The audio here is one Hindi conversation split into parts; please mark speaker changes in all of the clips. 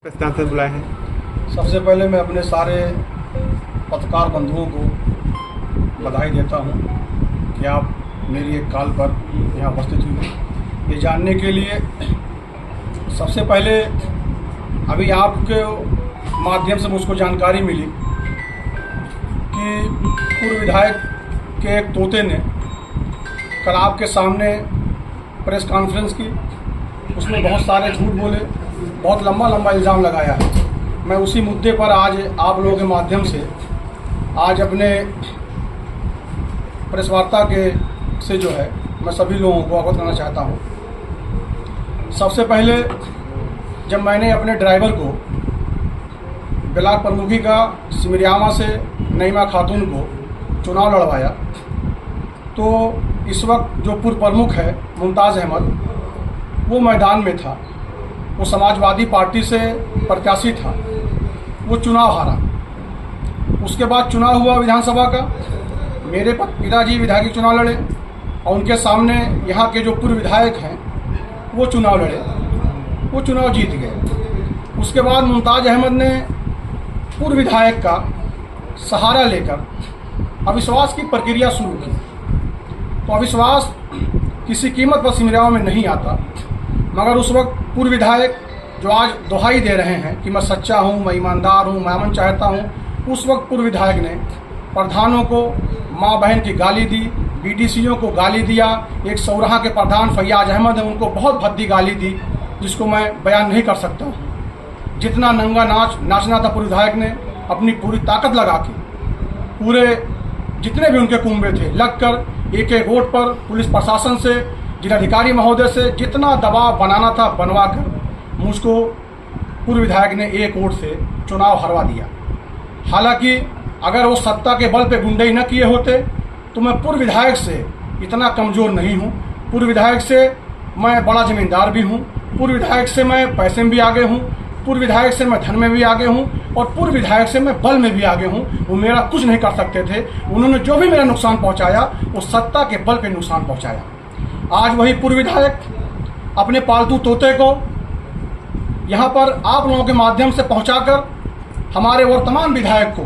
Speaker 1: प्रस्थान से बुलाए हैं।
Speaker 2: सबसे पहले मैं अपने सारे पत्रकार बंधुओं को बधाई देता हूं कि आप मेरी एक कॉल पर यहाँ उपस्थित हुए। ये जानने के लिए सबसे पहले अभी आपके माध्यम से मुझको जानकारी मिली कि पूर्व विधायक के एक तोते ने कल आपके सामने प्रेस कॉन्फ्रेंस की, उसमें बहुत सारे झूठ बोले, बहुत लंबा इल्ज़ाम लगाया है। मैं उसी मुद्दे पर आज आप लोगों के माध्यम से आज अपने प्रेस वार्ता के से जो है मैं सभी लोगों को अवगत करना चाहता हूँ। सबसे पहले जब मैंने अपने ड्राइवर को ब्लॉक प्रमुखी का सिमरियामा से नईमा खातून को चुनाव लड़वाया, तो इस वक्त जो पूर्व प्रमुख है मुमताज़ अहमद, वो मैदान में था। वो समाजवादी पार्टी से प्रत्याशी था, वो चुनाव हारा। उसके बाद चुनाव हुआ विधानसभा का, मेरे पिताजी विधायक चुनाव लड़े और उनके सामने यहाँ के जो पूर्व विधायक हैं वो चुनाव लड़े, वो चुनाव जीत गए। उसके बाद मुमताज़ अहमद ने पूर्व विधायक का सहारा लेकर अविश्वास की प्रक्रिया शुरू की। तो अविश्वास किसी कीमत पर सिमरियामा में नहीं आता, मगर उस वक्त पूर्व विधायक जो आज दुहाई दे रहे हैं कि मैं सच्चा हूं, मैं ईमानदार हूं, मैं अमन चाहता हूं, उस वक्त पूर्व विधायक ने प्रधानों को माँ बहन की गाली दी, बीडीसीओं को गाली दिया। एक सौराहा के प्रधान फैयाज अहमद हैं, उनको बहुत भद्दी गाली दी, जिसको मैं बयान नहीं कर सकता हूँ। जितना नंगा नाचना था पूर्व विधायक ने अपनी पूरी ताकत लगा के, पूरे जितने भी उनके कुंबे थे लगकर एक एक वोट पर पुलिस प्रशासन से, जिलाधिकारी महोदय से जितना दबाव बनाना था बनवा कर मुझको पूर्व विधायक ने एक वोट से चुनाव हरवा दिया। हालांकि अगर वो सत्ता के बल पे गुंडई न किए होते तो मैं पूर्व विधायक से इतना कमज़ोर नहीं हूँ। पूर्व विधायक से मैं बड़ा ज़मींदार भी हूँ, पूर्व विधायक से मैं पैसे में भी आगे हूँ, पूर्व विधायक से मैं धन में भी आगे हूँ और पूर्व विधायक से मैं बल में भी आगे हूँ। वो मेरा कुछ नहीं कर सकते थे। उन्होंने जो भी मेरा नुकसान पहुँचाया वो सत्ता के बल पर नुकसान पहुँचाया। आज वही पूर्व विधायक अपने पालतू तोते को यहाँ पर आप लोगों के माध्यम से पहुँचाकर हमारे वर्तमान विधायक को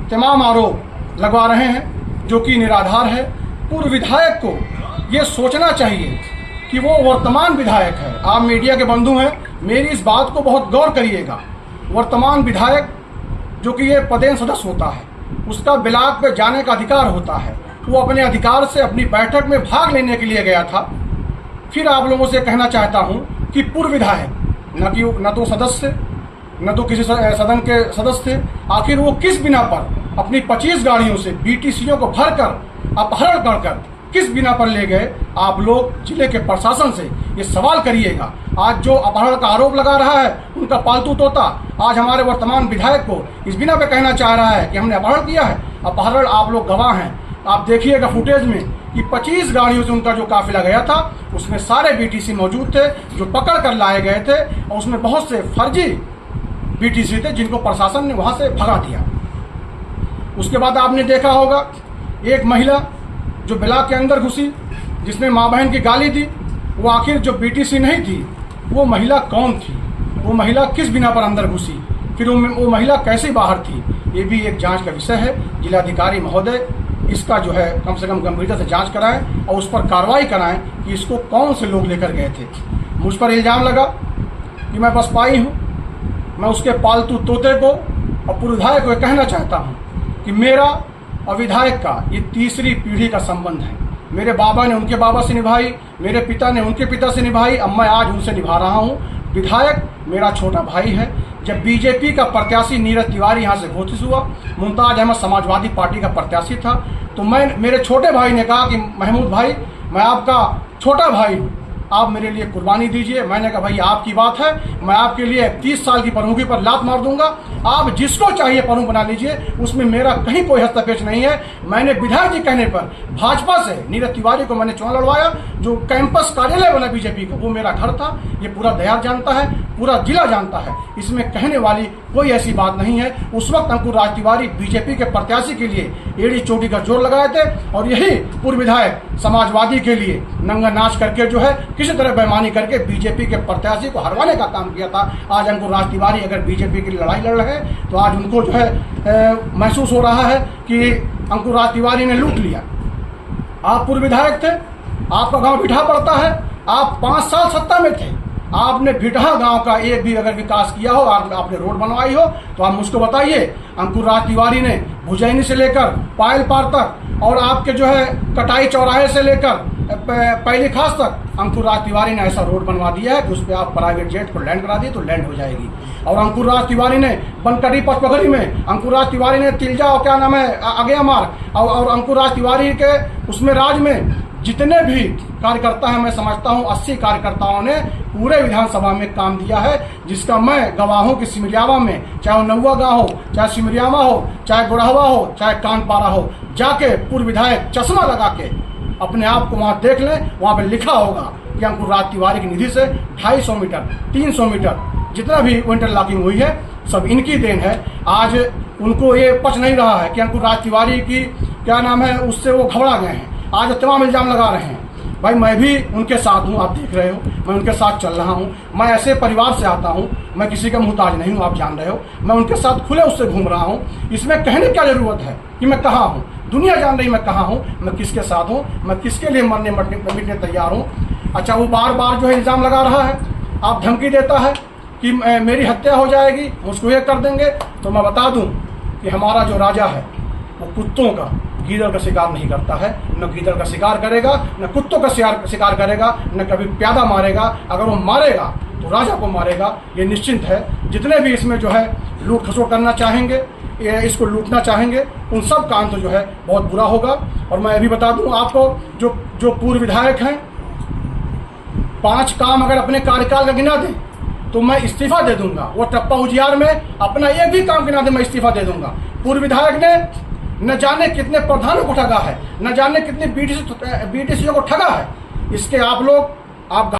Speaker 2: तमाम आरोप लगवा रहे हैं जो कि निराधार है। पूर्व विधायक को ये सोचना चाहिए कि वो वर्तमान विधायक है। आप मीडिया के बंधु हैं, मेरी इस बात को बहुत गौर करिएगा। वर्तमान विधायक जो कि ये पदेन सदस्य होता है, उसका ब्लॉक पे जाने का अधिकार होता है। वो अपने अधिकार से अपनी बैठक में भाग लेने के लिए गया था। फिर आप लोगों से कहना चाहता हूं कि पूर्व विधायक न तो सदस्य, न तो किसी सदन के सदस्य थे। आखिर वो किस बिना पर अपनी 25 गाड़ियों से बीटीसीओं को भरकर अपहरण कर किस बिना पर ले गए? आप लोग जिले के प्रशासन से ये सवाल करिएगा। आज जो अपहरण का आरोप लगा रहा है उनका पालतू तोता आज हमारे वर्तमान विधायक को इस बिना पे कहना चाह रहा है कि हमने अपहरण किया है। अपहरण आप लोग गवाह हैं, आप देखिएगा फुटेज में कि 25 गाड़ियों से उनका जो काफिला गया था उसमें सारे बीटीसी मौजूद थे जो पकड़ कर लाए गए थे, और उसमें बहुत से फर्जी बीटीसी थे जिनको प्रशासन ने वहां से भगा दिया। उसके बाद आपने देखा होगा एक महिला जो ब्लॉक के अंदर घुसी, जिसने माँ बहन की गाली दी, वो आखिर जो बीटीसी नहीं थी वो महिला कौन थी? वो महिला किस बिना पर अंदर घुसी? फिर वो महिला कैसे बाहर थी? ये भी एक जांच का विषय है। जिलाधिकारी महोदय इसका जो है कम से कम गंभीरता से जांच कराएं और उस पर कार्रवाई कराएं कि इसको कौन से लोग लेकर गए थे। मुझ पर इल्ज़ाम लगा कि मैं बसपाई हूँ। मैं उसके पालतू तोते को और पूर्व विधायक को कहना चाहता हूँ कि मेरा और विधायक का ये तीसरी पीढ़ी का संबंध है। मेरे बाबा ने उनके बाबा से निभाई, मेरे पिता ने उनके पिता से निभाई, अब मैं आज उनसे निभा रहा हूँ। विधायक मेरा छोटा भाई है। जब बीजेपी का प्रत्याशी नीरज तिवारी यहाँ से घोषित हुआ, मुमताज़ अहमद समाजवादी पार्टी का प्रत्याशी था, तो मेरे छोटे भाई ने कहा कि महमूद भाई, मैं आपका छोटा भाई हूँ, आप मेरे लिए कुर्बानी दीजिए। मैंने कहा भाई आपकी बात है, मैं आपके लिए 30 साल की प्रमुखी पर लात मार दूंगा, आप जिसको चाहिए प्रमुख बना लीजिए, उसमें मेरा कहीं कोई हस्तक्षेप नहीं है। मैंने विधायक जी कहने पर भाजपा से नीरज तिवारी को मैंने चुनाव लड़वाया जो कैंपस कार्यालय बना बीजेपी का, वो मेरा घर था। ये पूरा देहात जानता है, पूरा जिला जानता है, इसमें कहने वाली कोई ऐसी बात नहीं है। उस वक्त अंकुर राज तिवारी बीजेपी के प्रत्याशी के लिए एड़ी चोटी का जोर लगाए थे, और यही पूर्व विधायक समाजवादी के लिए नंगा नाच करके जो है किसी तरह बेईमानी करके बीजेपी के प्रत्याशी को हरवाने का काम किया था। आज अंकुर राज तिवारी अगर बीजेपी की लड़ाई लड़ रहे हैं तो आज उनको जो है महसूस हो रहा है कि अंकुर राज तिवारी ने लूट लिया। आप पूर्व विधायक थे, आपका गांव बिठा पड़ता है, आप 5 साल सत्ता में थे, आपने बिठा गांव का एक भी अगर विकास किया हो, आपने रोड बनवाई हो तो आप मुझको बताइए। अंकुर राज तिवारी ने भुजैनी से लेकर पायल पार तक और आपके जो है कटाई चौराहे से लेकर पहली खास तक अंकुर राज तिवारी ने ऐसा रोड बनवा दिया है कि उस पर आप प्राइवेट जेट को लैंड करा दिए तो लैंड हो जाएगी। और अंकुर राज तिवारी ने बनकटी पचपगड़ी में अंकुर राज तिवारी ने तिलजा और क्या नाम है आगे मार्ग और अंकुर राज तिवारी के उसमें राज में जितने भी कार्यकर्ता हैं, मैं समझता हूं 80 कार्यकर्ताओं ने पूरे विधानसभा में काम दिया है, जिसका मैं गवाह हूं कि सिमरियावा में, चाहे नौवा गांव हो, चाहे सिमरियावा हो, चाहे गुड़हवा हो, चाहे कानपारा हो, जाके पूर्व विधायक चश्मा लगा के अपने आप को वहां देख लें। वहां पे लिखा होगा कि अंकुर राज तिवारी की निधि से 250 मीटर 300 मीटर जितना भी इंटरलॉकिंग हुई है सब इनकी देन है। आज उनको ये पच नहीं रहा है कि अंकुर राज तिवारी की क्या नाम है उससे वो घबरा गए हैं। आज तमाम इल्जाम लगा रहे हैं। भाई मैं भी उनके साथ हूँ, आप देख रहे हो, मैं उनके साथ चल रहा हूँ। मैं ऐसे परिवार से आता हूँ, मैं किसी का मुहताज नहीं हूँ, आप जान रहे हो। मैं उनके साथ खुले उससे घूम रहा हूँ। इसमें कहने की क्या जरूरत है कि मैं कहाँ हूँ, दुनिया जान रही मैं कहाँ हूँ, मैं किसके साथ हूँ, मैं किसके लिए मरने मिटने तैयार हूँ। अच्छा, वो बार बार जो है इल्ज़ाम लगा रहा है, आप धमकी देता है कि मेरी हत्या हो जाएगी, मुझको ये कर देंगे। तो मैं बता दूँ कि हमारा जो राजा है वो कुत्तों का, गीदड़ का शिकार नहीं करता है। न गीदड़ का शिकार करेगा, न कुत्तों का शिकार करेगा, न कभी प्यादा मारेगा। अगर वो मारेगा तो राजा को मारेगा, ये निश्चिंत है। जितने भी इसमें जो है लूट खसोट करना चाहेंगे, इसको लूटना चाहेंगे, उन सब का अंत जो है बहुत बुरा होगा। और मैं अभी बता दूं आपको, जो पूर्व विधायक हैं, 5 काम अगर अपने कार्यकाल का गिना दें तो मैं इस्तीफा दे दूंगा। वो टप्पा उजियार में अपना एक भी काम गिना दे, मैं इस्तीफा दे दूंगा। पूर्व विधायक ने न जाने कितने प्रधानों को ठगा है, न जाने कितने बीटीसी को ठगा है। इसके आप लोग